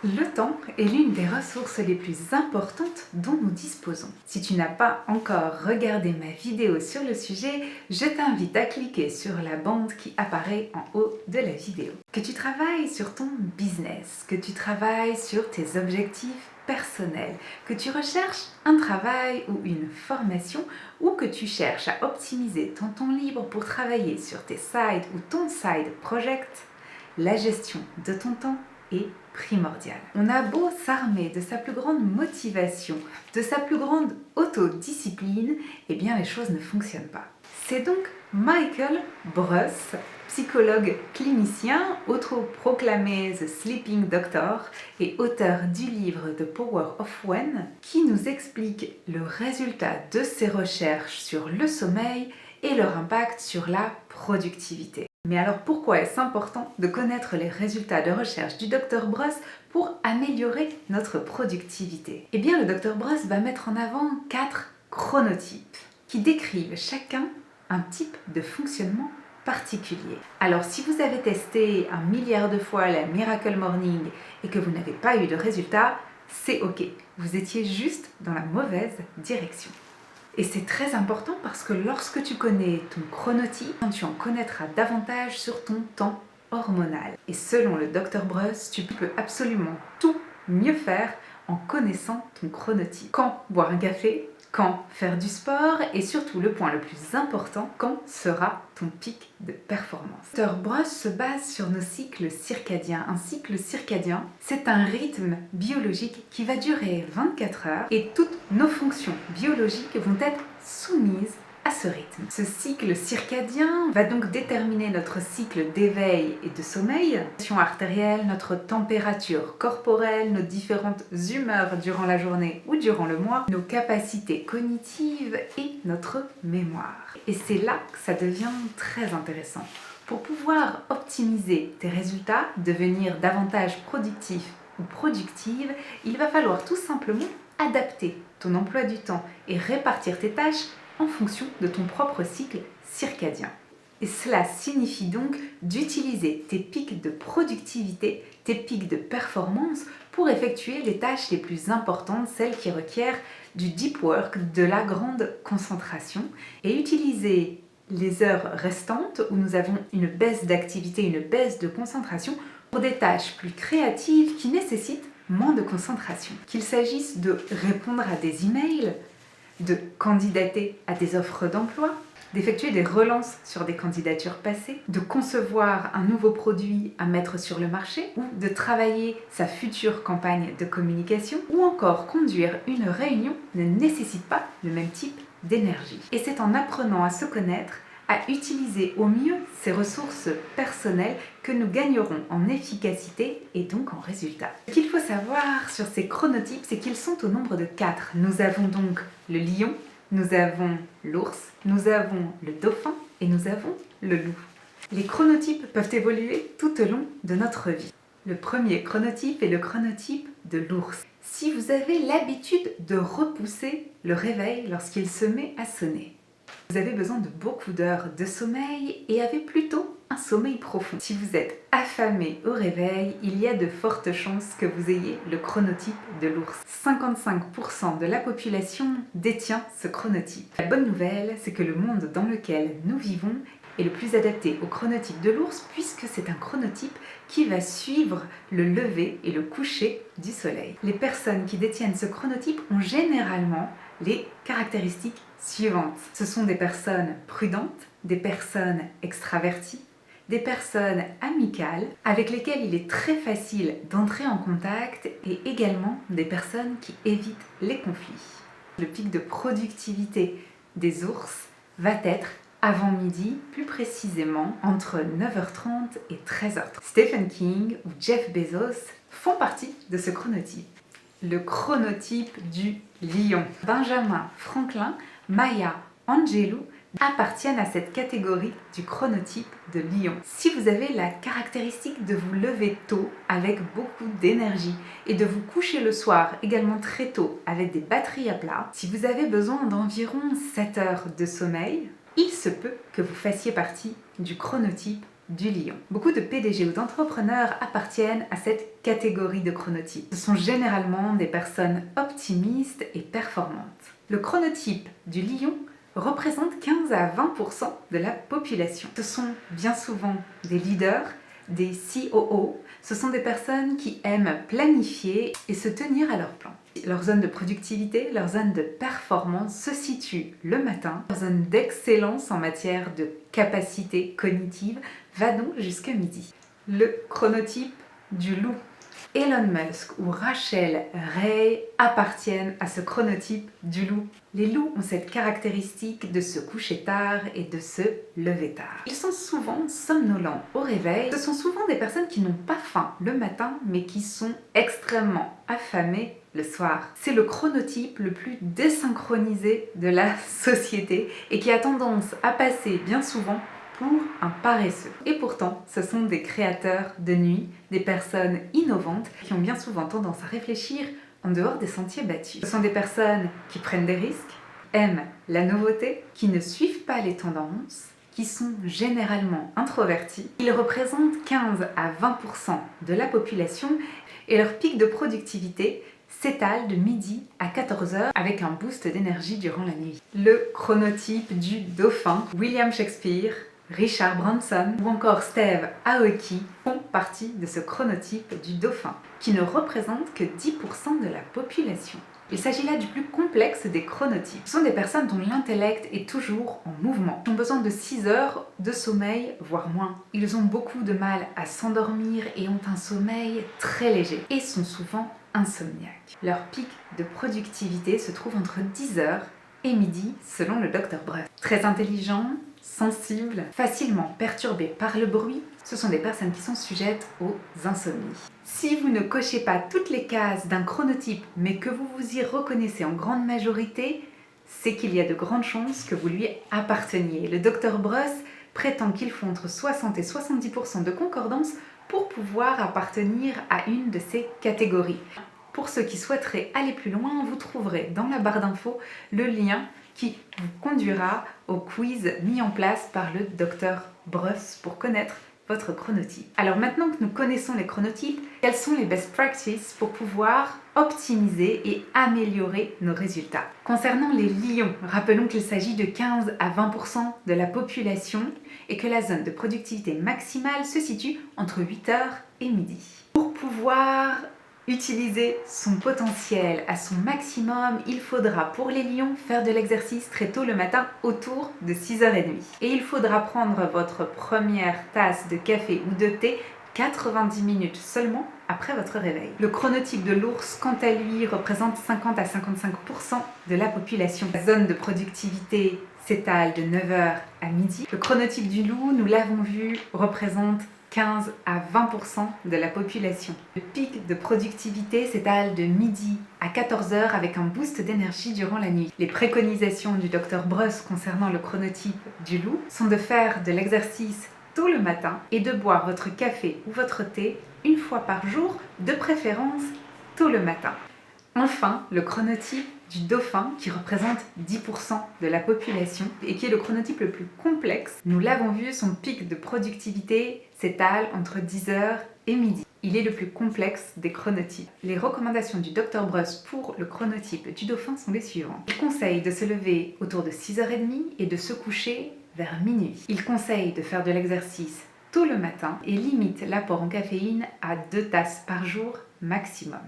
Le temps est l'une des ressources les plus importantes dont nous disposons. Si tu n'as pas encore regardé ma vidéo sur le sujet, je t'invite à cliquer sur la bande qui apparaît en haut de la vidéo. Que tu travailles sur ton business, que tu travailles sur tes objectifs personnels, que tu recherches un travail ou une formation ou que tu cherches à optimiser ton temps libre pour travailler sur tes sides ou ton side project, la gestion de ton temps est primordiale. On a beau s'armer de sa plus grande motivation, de sa plus grande autodiscipline, eh bien les choses ne fonctionnent pas. C'est donc Michael Breus, psychologue clinicien, autoproclamé The Sleeping Doctor et auteur du livre The Power of When, qui nous explique le résultat de ses recherches sur le sommeil et leur impact sur la productivité. Mais alors pourquoi est-ce important de connaître les résultats de recherche du Dr Breus pour améliorer notre productivité? Eh bien, le Dr Breus va mettre en avant 4 chronotypes qui décrivent chacun un type de fonctionnement particulier. Alors si vous avez testé 1 milliard de fois la Miracle Morning et que vous n'avez pas eu de résultat, c'est ok, vous étiez juste dans la mauvaise direction. Et c'est très important parce que lorsque tu connais ton chronotype, tu en connaîtras davantage sur ton temps hormonal. Et selon le Dr Breus, tu peux absolument tout mieux faire en connaissant ton chronotype. Quand boire un café, quand faire du sport et surtout le point le plus important, quand sera ton pic de performance. Dr Breus se base sur nos cycles circadiens. Un cycle circadien, c'est un rythme biologique qui va durer 24 heures et toutes nos fonctions biologiques vont être soumises à ce rythme. Ce cycle circadien va donc déterminer notre cycle d'éveil et de sommeil, notre pression artérielle, notre température corporelle, nos différentes humeurs durant la journée ou durant le mois, nos capacités cognitives et notre mémoire. Et c'est là que ça devient très intéressant. Pour pouvoir optimiser tes résultats, devenir davantage productif ou productive, il va falloir tout simplement adapter ton emploi du temps et répartir tes tâches en fonction de ton propre cycle circadien. Et cela signifie donc d'utiliser tes pics de productivité, tes pics de performance pour effectuer les tâches les plus importantes, celles qui requièrent du deep work, de la grande concentration, et utiliser les heures restantes où nous avons une baisse d'activité, une baisse de concentration pour des tâches plus créatives qui nécessitent moins de concentration. Qu'il s'agisse de répondre à des emails, de candidater à des offres d'emploi, d'effectuer des relances sur des candidatures passées, de concevoir un nouveau produit à mettre sur le marché ou de travailler sa future campagne de communication ou encore conduire une réunion ne nécessite pas le même type d'énergie. Et c'est en apprenant à se connaître, à utiliser au mieux ces ressources personnelles que nous gagnerons en efficacité et donc en résultats. Ce qu'il faut savoir sur ces chronotypes, c'est qu'ils sont au nombre de 4. Nous avons donc le lion, nous avons l'ours, nous avons le dauphin et nous avons le loup. Les chronotypes peuvent évoluer tout au long de notre vie. Le premier chronotype est le chronotype de l'ours. Si vous avez l'habitude de repousser le réveil lorsqu'il se met à sonner, vous avez besoin de beaucoup d'heures de sommeil et avez plutôt un sommeil profond. Si vous êtes affamé au réveil, il y a de fortes chances que vous ayez le chronotype de l'ours. 55% de la population détient ce chronotype. La bonne nouvelle, c'est que le monde dans lequel nous vivons est le plus adapté au chronotype de l'ours puisque c'est un chronotype qui va suivre le lever et le coucher du soleil. Les personnes qui détiennent ce chronotype ont généralement les caractéristiques suivantes. Ce sont des personnes prudentes, des personnes extraverties, des personnes amicales avec lesquelles il est très facile d'entrer en contact et également des personnes qui évitent les conflits. Le pic de productivité des ours va être avant midi, plus précisément entre 9h30 et 13h30. Stephen King ou Jeff Bezos font partie de ce chronotype. Le chronotype du lion. Benjamin Franklin, Maya Angelou appartiennent à cette catégorie du chronotype de lion. Si vous avez la caractéristique de vous lever tôt avec beaucoup d'énergie et de vous coucher le soir également très tôt avec des batteries à plat, si vous avez besoin d'environ 7 heures de sommeil, il se peut que vous fassiez partie du chronotype du lion. Beaucoup de PDG ou d'entrepreneurs appartiennent à cette catégorie de chronotypes. Ce sont généralement des personnes optimistes et performantes. Le chronotype du lion représente 15 à 20% de la population. Ce sont bien souvent des leaders, des COO. Ce sont des personnes qui aiment planifier et se tenir à leur plan. Leur zone de productivité, leur zone de performance se situe le matin. Leur zone d'excellence en matière de capacité cognitive va donc jusqu'à midi. Le chronotype du loup. Elon Musk ou Rachel Ray appartiennent à ce chronotype du loup. Les loups ont cette caractéristique de se coucher tard et de se lever tard. Ils sont souvent somnolents au réveil. Ce sont souvent des personnes qui n'ont pas faim le matin, mais qui sont extrêmement affamées le soir. C'est le chronotype le plus désynchronisé de la société et qui a tendance à passer bien souvent pour un paresseux. Et pourtant, ce sont des créateurs de nuit, des personnes innovantes qui ont bien souvent tendance à réfléchir en dehors des sentiers battus. Ce sont des personnes qui prennent des risques, aiment la nouveauté, qui ne suivent pas les tendances, qui sont généralement introvertis. Ils représentent 15 à 20% de la population et leur pic de productivité s'étale de midi à 14h avec un boost d'énergie durant la nuit. Le chronotype du dauphin, William Shakespeare, Richard Branson ou encore Steve Aoki font partie de ce chronotype du dauphin, qui ne représente que 10% de la population. Il s'agit là du plus complexe des chronotypes. Ce sont des personnes dont l'intellect est toujours en mouvement. Ils ont besoin de 6 heures de sommeil, voire moins. Ils ont beaucoup de mal à s'endormir et ont un sommeil très léger et sont souvent insomniaques. Leur pic de productivité se trouve entre 10h et midi selon le Dr Bruss. Très intelligents, sensibles, facilement perturbés par le bruit, ce sont des personnes qui sont sujettes aux insomnies. Si vous ne cochez pas toutes les cases d'un chronotype, mais que vous vous y reconnaissez en grande majorité, c'est qu'il y a de grandes chances que vous lui apparteniez. Le Dr Bruss prétend qu'il faut entre 60 et 70% de concordance pour pouvoir appartenir à une de ces catégories. Pour ceux qui souhaiteraient aller plus loin, vous trouverez dans la barre d'infos le lien qui vous conduira au quiz mis en place par le Dr Bruss pour connaître votre chronotype. Alors maintenant que nous connaissons les chronotypes, quelles sont les best practices pour pouvoir optimiser et améliorer nos résultats? Concernant les lions, rappelons qu'il s'agit de 15 à 20% de la population et que la zone de productivité maximale se situe entre 8h et midi. Pour pouvoir utiliser son potentiel à son maximum, il faudra pour les lions faire de l'exercice très tôt le matin autour de 6h30. Et il faudra prendre votre première tasse de café ou de thé 90 minutes seulement après votre réveil. Le chronotype de l'ours, quant à lui, représente 50 à 55% de la population. La zone de productivité s'étale de 9h à midi. Le chronotype du loup, nous l'avons vu, représente 15 à 20% de la population. Le pic de productivité s'étale de midi à 14h avec un boost d'énergie durant la nuit. Les préconisations du Dr Bruss concernant le chronotype du loup sont de faire de l'exercice tôt le matin et de boire votre café ou votre thé une fois par jour, de préférence tôt le matin. Enfin, le chronotype du dauphin qui représente 10% de la population et qui est le chronotype le plus complexe. Nous l'avons vu, son pic de productivité s'étale entre 10h et midi. Il est le plus complexe des chronotypes. Les recommandations du Dr Bruss pour le chronotype du dauphin sont les suivantes. Il conseille de se lever autour de 6h30 et de se coucher vers minuit. Il conseille de faire de l'exercice tôt le matin et limite l'apport en caféine à 2 tasses par jour maximum.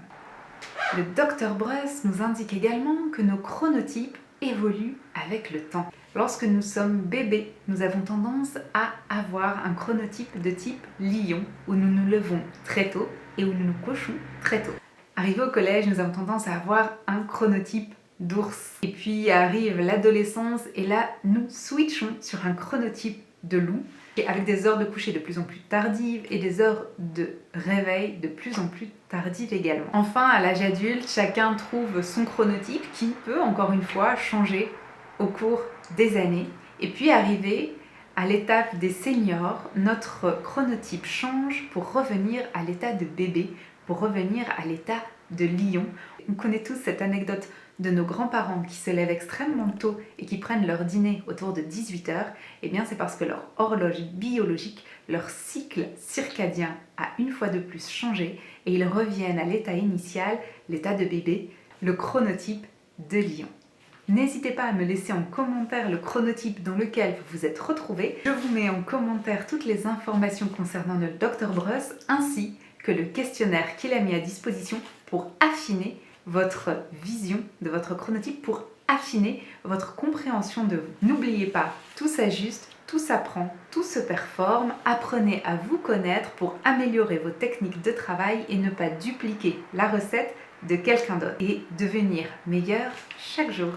Le Dr Bruss nous indique également que nos chronotypes évoluent avec le temps. Lorsque nous sommes bébés, nous avons tendance à avoir un chronotype de type lion, où nous nous levons très tôt et où nous nous couchons très tôt. Arrivé au collège, nous avons tendance à avoir un chronotype d'ours. Et puis arrive l'adolescence et là, nous switchons sur un chronotype de loup, et avec des heures de coucher de plus en plus tardives et des heures de réveil de plus en plus tardives également. Enfin, à l'âge adulte, chacun trouve son chronotype qui peut, encore une fois, changer au cours des années. Et puis, arrivé à l'étape des seniors, notre chronotype change pour revenir à l'état de bébé, pour revenir à l'état de lion. On connaît tous cette anecdote de nos grands-parents qui se lèvent extrêmement tôt et qui prennent leur dîner autour de 18h. Eh bien, c'est parce que leur horloge biologique, leur cycle circadien a une fois de plus changé et ils reviennent à l'état initial, l'état de bébé, le chronotype de lion. N'hésitez pas à me laisser en commentaire le chronotype dans lequel vous vous êtes retrouvé. Je vous mets en commentaire toutes les informations concernant le Dr Bruss ainsi que le questionnaire qu'il a mis à disposition pour affiner votre vision de votre chronotype, pour affiner votre compréhension de vous. N'oubliez pas, tout s'ajuste, tout s'apprend, tout se performe. Apprenez à vous connaître pour améliorer vos techniques de travail et ne pas dupliquer la recette de quelqu'un d'autre et devenir meilleur chaque jour.